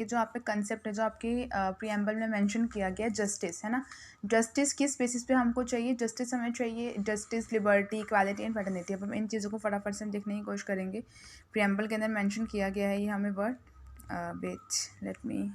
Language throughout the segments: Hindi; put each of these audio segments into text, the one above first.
ये जो आप पे कंसेप्ट है जो आपके प्रीएम्बल में मेंशन किया गया है, जस्टिस है ना। जस्टिस किस बेसिस पे हमको चाहिए? जस्टिस हमें चाहिए justice, liberty, equality and fraternity. अब हम इन चीज़ों को फटाफट से देखने की कोशिश करेंगे। प्रीएम्बल के अंदर मेंशन किया गया है ये हमें word, wait let me,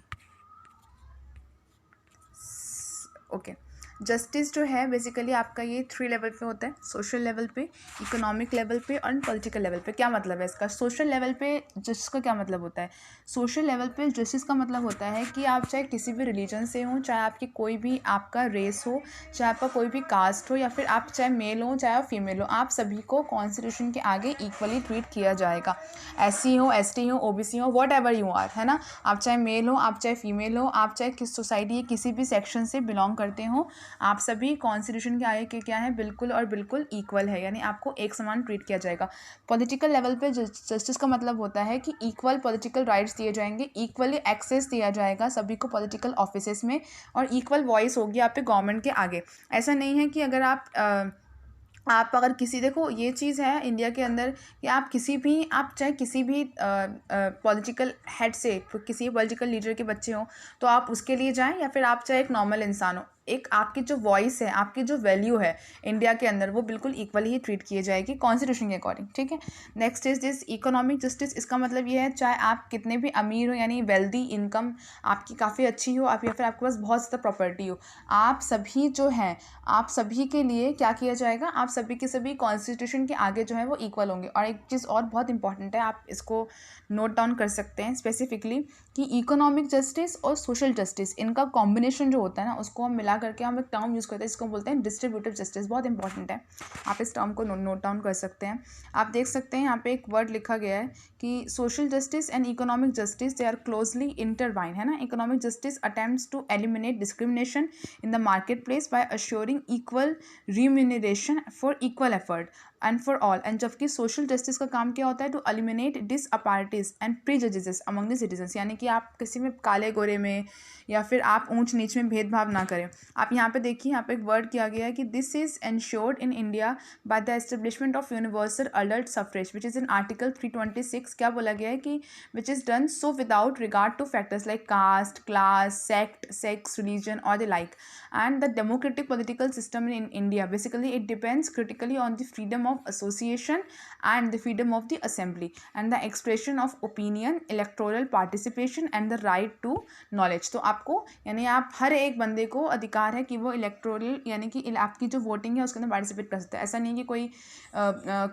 okay. Justice जो है बेसिकली आपका ये 3 लेवल पे होता है, सोशल लेवल पे, इकोनॉमिक लेवल पे और पॉलिटिकल लेवल पे। क्या मतलब है इसका? सोशल लेवल पे जस्टिस का क्या मतलब होता है? सोशल लेवल पे जस्टिस का मतलब होता है कि आप चाहे किसी भी रिलीजन से हो, चाहे आपकी कोई भी आपका रेस हो, चाहे आपका कोई भी कास्ट हो, या फिर आप चाहे मेल हो चाहे आप फीमेल हो, आप सभी को कॉन्स्टिट्यूशन के आगे इक्वली ट्रीट किया जाएगा। SC हो, ST हो, OBC हो, वॉट एवर यू आर, है ना। आप चाहे मेल हो, आप चाहे फीमेल हो, आप चाहे किस सोसाइटी किसी भी सेक्शन से बिलोंग करते हो, आप सभी कॉन्स्टिट्यूशन के आगे के क्या है, बिल्कुल और बिल्कुल इक्वल है, यानी आपको एक समान ट्रीट किया जाएगा। पॉलिटिकल लेवल पे जस्टिस का मतलब होता है कि इक्वल पॉलिटिकल राइट्स दिए जाएंगे, इक्वली एक्सेस दिया जाएगा सभी को पॉलिटिकल ऑफिसेस में, और इक्वल वॉइस होगी आप पे गवर्नमेंट के आगे। ऐसा नहीं है कि अगर आप अगर किसी, देखो ये चीज़ है इंडिया के अंदर कि आप किसी भी, आप चाहे किसी भी पॉलिटिकल हेड से, किसी पॉलिटिकल लीडर के बच्चे हों, तो आप उसके लिए जाएं, या फिर आप चाहे एक नॉर्मल इंसान हो, एक आपकी जो वॉइस है, आपकी जो वैल्यू है इंडिया के अंदर, वो बिल्कुल इक्वली ही ट्रीट किए जाएगी कॉन्स्टिट्यूशन के अकॉर्डिंग, ठीक है। Next is this economic justice. इसका मतलब ये है चाहे आप कितने भी अमीर हो, यानी वेल्दी, इनकम आपकी काफ़ी अच्छी हो, आप या फिर आपके पास बहुत ज़्यादा प्रॉपर्टी हो, आप सभी जो हैं, आप सभी के लिए क्या किया जाएगा, आप सभी के सभी कॉन्स्टिट्यूशन के आगे जो है वो इक्वल होंगे। और एक चीज़ और बहुत इंपॉर्टेंट है, आप इसको नोट डाउन कर सकते हैं स्पेसिफिकली, कि इकोनॉमिक जस्टिस और सोशल जस्टिस, इनका कॉम्बिनेशन जो होता है ना, उसको हम मिला करके हम एक टर्म यूज़ करते हैं, जिसको बोलते हैं डिस्ट्रीब्यूटिव जस्टिस। बहुत इंपॉर्टेंट है, आप इस टर्म को नोट डाउन कर सकते हैं। आप देख सकते हैं यहाँ पे एक वर्ड लिखा गया है कि social justice and economic justice they are closely intertwine, है ना। Economic justice attempts to eliminate discrimination in the market place by assuring equal remuneration for equal effort and for all. And जबकि सोशल जस्टिस का काम क्या होता है, to eliminate disparities and prejudices among the citizens, यानी कि आप किसी में काले गोरे में या फिर आप ऊंच नीच में भेदभाव ना करें। आप यहाँ पे देखिए, यहाँ पे एक वर्ड किया गया है कि this is ensured in India by the establishment of universal adult suffrage which is in article 326। क्या बोला गया है कि which is done so without regard to factors like caste, class, sect, sex, religion और the like, and the democratic political system in India basically it depends critically on the freedom of association and the freedom of the assembly and the expression of opinion, electoral participation and the right to knowledge। तो आपको, यानी आप हर एक बंदे को अधिकार है कि वो इलेक्टोरल, यानी कि आपकी जो वोटिंग है उसके अंदर पार्टिसिपेट कर सकता है। ऐसा नहीं कि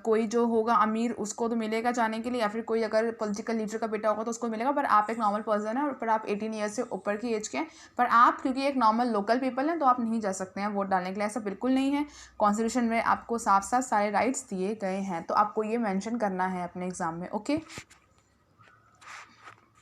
कोई जो होगा अमीर उसको तो मिलेगा जाने के लिए, या फिर कोई अगर पॉलिटिकल लीडर का बेटा होगा तो उसको मिलेगा, पर आप एक नॉर्मल पर्सन है और पर आप 18 ईयर्स से ऊपर की एज के हैं, पर आप क्योंकि एक नॉर्मल लोकल पीपल हैं तो आप नहीं जा सकते हैं वोट डालने के लिए। ऐसा बिल्कुल नहीं है, कॉन्स्टिट्यूशन में आपको साफ साफ सारे राइट्स दिए गए हैं, तो आपको ये मेंशन करना है अपने एग्जाम में, ओके।